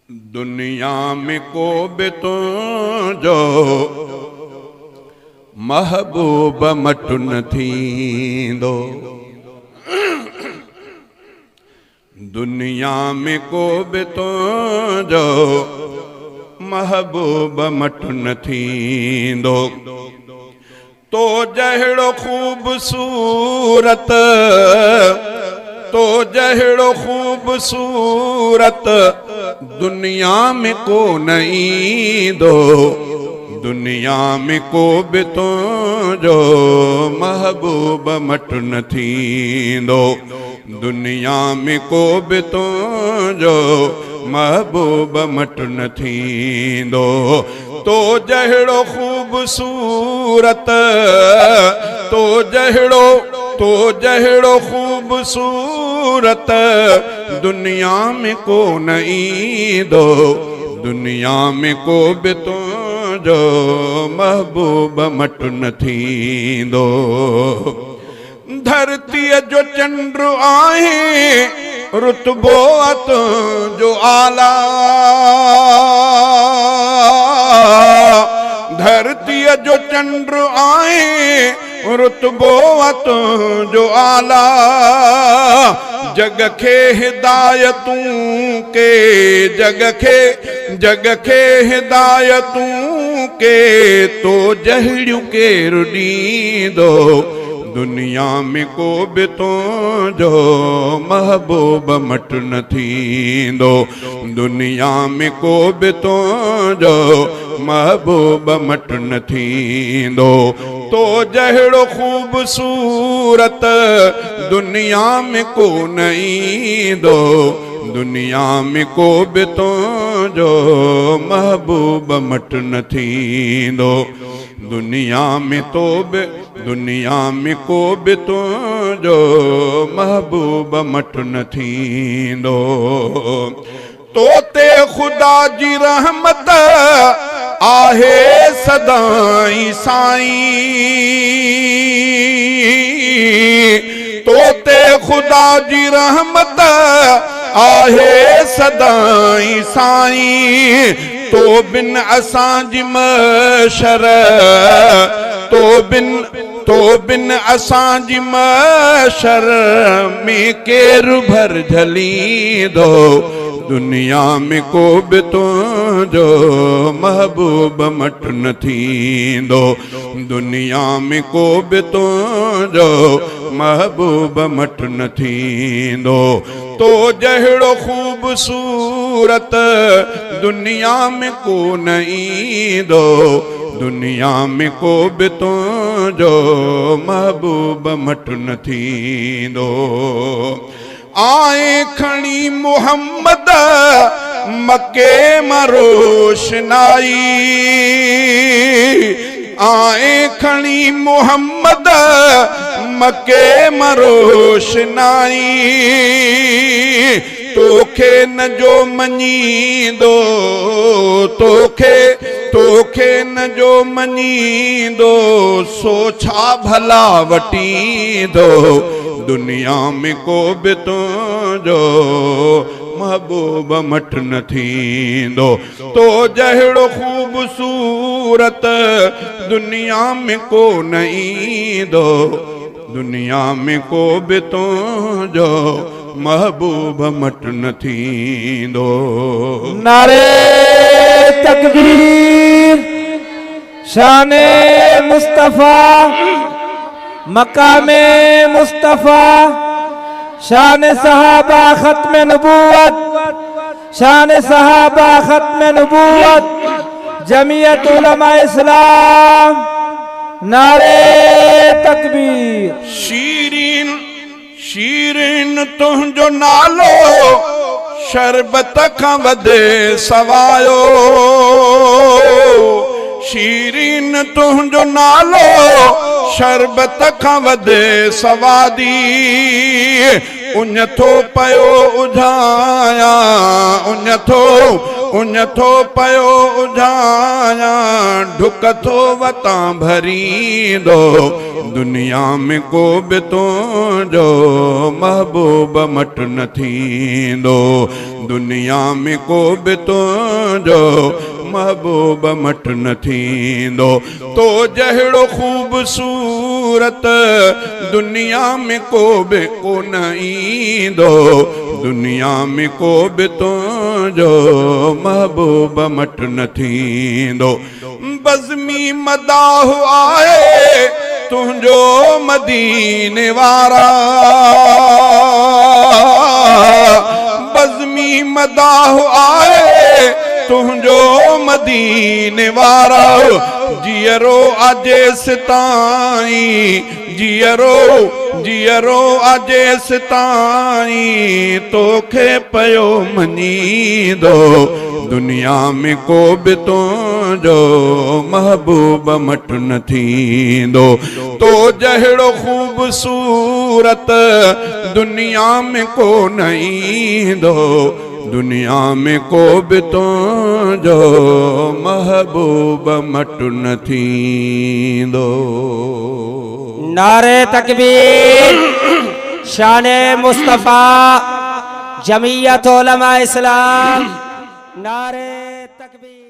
दुनिया में को बि तुंहिंजो महबूब मटु न थींदो। दुनिया में को बि तुंहिंजो महबूब मटु न थींदो। तो जहिड़ो ख़ूबसूरत, तो जहिड़ो ख़ूबसूरत दुनिया में को न ईंदो। दुनिया में को बि तुंहिंजो महबूब मटु न थींदो। दुनिया में को बि तुंहिंजो महबूब मटु न थींदो। तो जहिड़ो ख़ूबसूरत, तो जहिड़ो ख़ूबसूरत दुनिया में को न ईंदो। दुनिया में को बि तुंहिंजो महबूब मटु न थींदो। धरतीअ जो चंड आहे रुतबो तुंहिंजो आला। धरतीअ जो चंड आहे रुतबो तुंहिंजो आला। जग खे हिदायतूं के, जग खे हिदायतूं के तो जहिड़ियूं केरु ॾींदो। दुनिया में को बि तुंहिंजो महबूब मटु न थींदो। दुनिया में को बि तुंहिंजो महबूब मटु न थींदो। तो जहिड़ो ख़ूबसूरत दुनिया में को न ईंदो। दुनिया में को बि तुंहिंजो महबूब मटु न थींदो। दुनिया में तो बि, दुनिया में को बि तुंहिंजो महबूब मटु न थींदो। तो ते ख़ुदा जी रहमत आहे सदाई साईं। तो ते ख़ुदा जी रहमत आहे सदाई साईं। तो बिन असांजी मशर, तो बिन असांजी मशर में केरु भर झलींदो। दुनिया में को बि तुंहिंजो महबूब मटु न थींदो। दुनिया में को बि तुंहिंजो महबूब मटु न थींदो। तो जहिड़ो ख़ूबसूरत दुनिया में को न ईंदो। दुनिया में को बि तुंहिंजो महबूब मटु न थींदो। आए खणी मोहम्मद मके मां रोशनाई। आए खणी मोहम्मद मके मां रोशनाई। तोखे न जो मञींदो, तोखे न जो मञींदो सो छा भला वटींदो। दुनिया में को बि तुंहिंजो महबूब मटु न थींदो। तो जहिड़ो ख़ूबसूरत दुनिया में को न ईंदो। दुनिया में को बि तुंहिंजो महबूब मटु न थींदो। नारे तकबीर, शाने मुस्तफा, मकामे मुस्तफा, शान सहाबा खत्म नबूवत, शान सहाबा खत्म नबूवत, जमीयत उलमा इस्लाम। नारे तकबीर। शीरीन शीरीन तुंहिंजो नालो शरबत खां वधे सवायो। शीरीन तुंहिंजो नालो शरबत खां वधे सवादी। उन थो पयो उझाया, उन थो उन थो पयो उझाया ढुक थो वतां भरींदो दुनिया में को बि तुंहिंजो महबूब मट न थींदो दुनिया में को बि तुंहिंजो महबूब मट न थींदो तो जहिड़ो ख़ूबसूरत दुनिया में को बि कोन ईंदो दुनिया में को बि तुंहिंजो महबूब मट न थींदो बज़मी मदाह आहे तुंहिंजो मदीने वारा बज़मी मदाह आहे तुंहिंजो मदीने वारा जियरो अजेस ताईं जियरो अजेस ताईं तोखे पयो मञींदो दुनिया में को बि तुंहिंजो महबूब मट न थींदो तो जहिड़ो ख़ूबसूरत दुनिया में को न ईंदो दुनिया में को बि तुंहिंजो महबूब मट न थींदो नारे तकबीर शाने मुस्तफा जमीयत उलमा इस्लाम नारे तकबीर।